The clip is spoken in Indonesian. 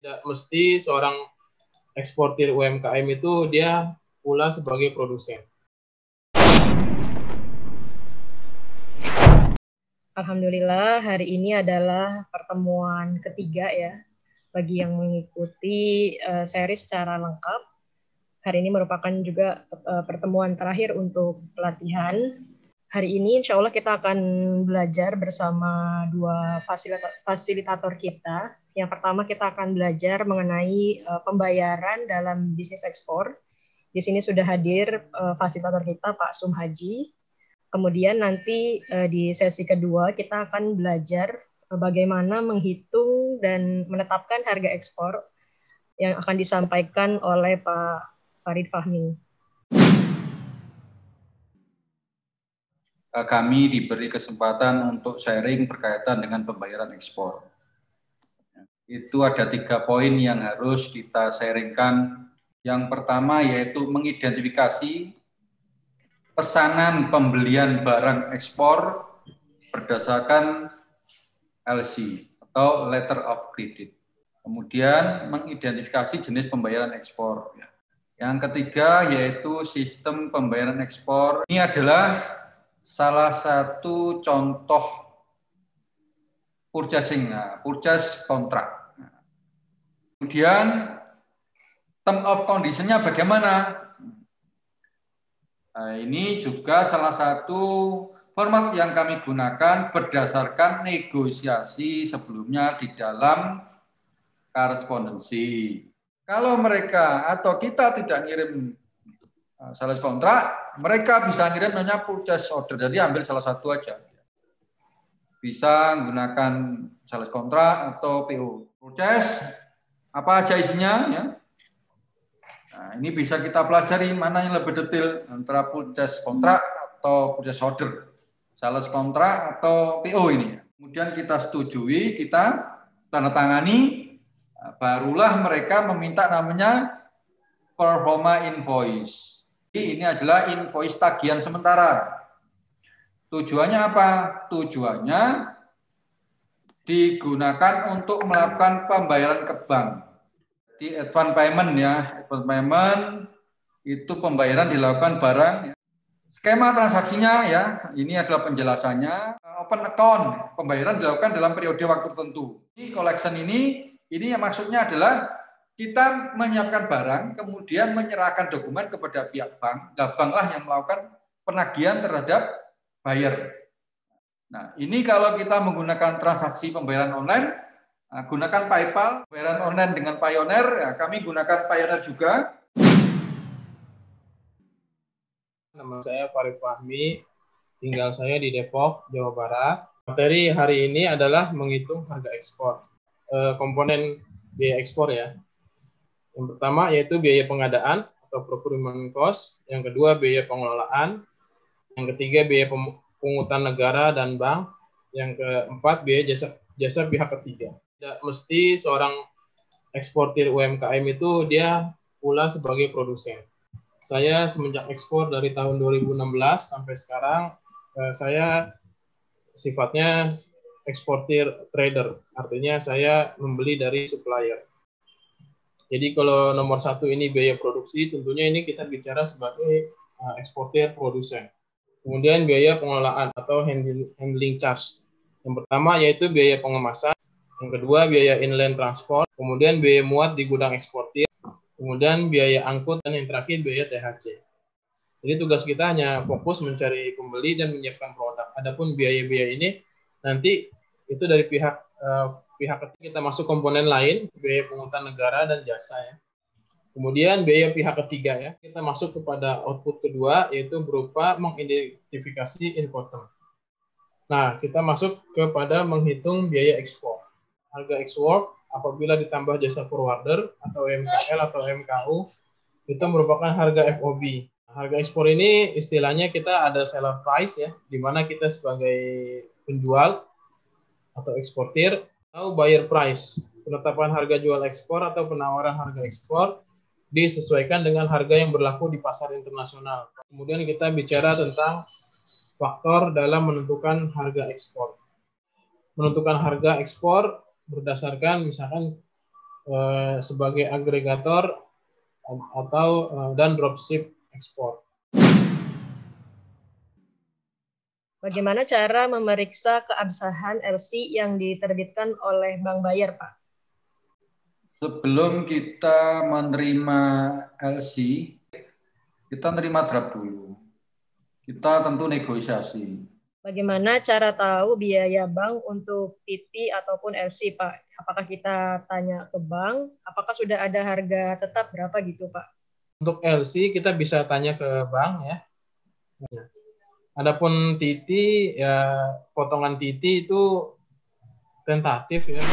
Tidak mesti seorang eksportir UMKM itu dia pula sebagai produsen. Alhamdulillah hari ini adalah pertemuan ketiga ya bagi yang mengikuti seri secara lengkap. Hari ini merupakan juga pertemuan terakhir untuk pelatihan. Hari ini insya Allah kita akan belajar bersama dua fasilitator kita. Yang pertama kita akan belajar mengenai pembayaran dalam bisnis ekspor. Di sini sudah hadir fasilitator kita Pak Sumhaji. Kemudian nanti di sesi kedua kita akan belajar bagaimana menghitung dan menetapkan harga ekspor yang akan disampaikan oleh Pak Farid Fahmi. Kami diberi kesempatan untuk sharing berkaitan dengan pembayaran ekspor. Itu ada 3 poin yang harus kita sharingkan. Yang pertama yaitu mengidentifikasi pesanan pembelian barang ekspor berdasarkan LC atau Letter of Credit. Kemudian mengidentifikasi jenis pembayaran ekspor. Yang ketiga yaitu sistem pembayaran ekspor. Ini adalah salah satu contoh purchase contract. Kemudian term of condition-nya bagaimana? Nah, ini juga salah satu format yang kami gunakan berdasarkan negosiasi sebelumnya di dalam korespondensi. Kalau mereka atau kita tidak ngirim sales kontrak, mereka bisa ngirim namanya purchase order. Jadi ambil salah satu aja. Bisa menggunakan sales kontrak atau PO. Purchase apa aja isinya ya. Nah, ini bisa kita pelajari mana yang lebih detail antara purchase kontrak atau purchase order. Sales kontrak atau PO ini. Kemudian kita setujui, kita tanda tangani, barulah mereka meminta namanya performa invoice. Ini adalah invoice tagihan sementara. Tujuannya apa? Tujuannya digunakan untuk melakukan pembayaran ke bank. Di advance payment ya, advance payment itu pembayaran dilakukan barang. Ya. Skema transaksinya ya, ini adalah penjelasannya. Open account, pembayaran dilakukan dalam periode waktu tertentu. Ini collection ini yang maksudnya adalah kita menyiapkan barang, kemudian menyerahkan dokumen kepada pihak bank. Nah, banklah yang melakukan penagihan terhadap buyer. Nah, ini kalau kita menggunakan transaksi pembayaran online, gunakan PayPal, pembayaran online dengan Payoneer, ya, kami gunakan Payoneer juga. Nama saya Farid Fahmi, tinggal saya di Depok, Jawa Barat. Materi hari ini adalah menghitung harga ekspor. Komponen biaya ekspor ya. Yang pertama yaitu biaya pengadaan atau procurement cost, yang kedua biaya pengelolaan, yang ketiga biaya pungutan negara dan bank, yang keempat biaya jasa pihak ketiga. Tidak mesti seorang eksportir UMKM itu dia pula sebagai produsen. Saya semenjak ekspor dari tahun 2016 sampai sekarang saya sifatnya eksportir trader, artinya saya membeli dari supplier. Jadi kalau nomor 1 ini biaya produksi, tentunya ini kita bicara sebagai eksportir produsen. Kemudian biaya pengelolaan atau handling charge. Yang pertama yaitu biaya pengemasan, yang kedua biaya inland transport, kemudian biaya muat di gudang eksportir, kemudian biaya angkut, dan yang terakhir biaya THC. Jadi tugas kita hanya fokus mencari pembeli dan menyiapkan produk. Adapun biaya-biaya ini nanti itu dari pihak ketiga, kita masuk komponen lain, biaya pungutan negara dan jasa ya. Kemudian biaya pihak ketiga ya, kita masuk kepada output kedua yaitu berupa mengidentifikasi Incoterm. Nah, kita masuk kepada menghitung biaya ekspor. Harga ekspor apabila ditambah jasa forwarder atau MKL atau MKU itu merupakan harga FOB. Harga ekspor ini istilahnya kita ada seller price ya, di mana kita sebagai penjual atau eksportir atau buyer price, penetapan harga jual ekspor atau penawaran harga ekspor disesuaikan dengan harga yang berlaku di pasar internasional. Kemudian kita bicara tentang faktor dalam menentukan harga ekspor. Menentukan harga ekspor berdasarkan misalkan sebagai agregator atau dan dropship ekspor. Bagaimana cara memeriksa keabsahan LC yang diterbitkan oleh bank buyer, Pak? Sebelum kita menerima LC, kita nerima draft dulu. Kita tentu negosiasi. Bagaimana cara tahu biaya bank untuk TT ataupun LC, Pak? Apakah kita tanya ke bank? Apakah sudah ada harga tetap berapa gitu, Pak? Untuk LC kita bisa tanya ke bank ya. Adapun TT ya potongan TT itu tentatif ya.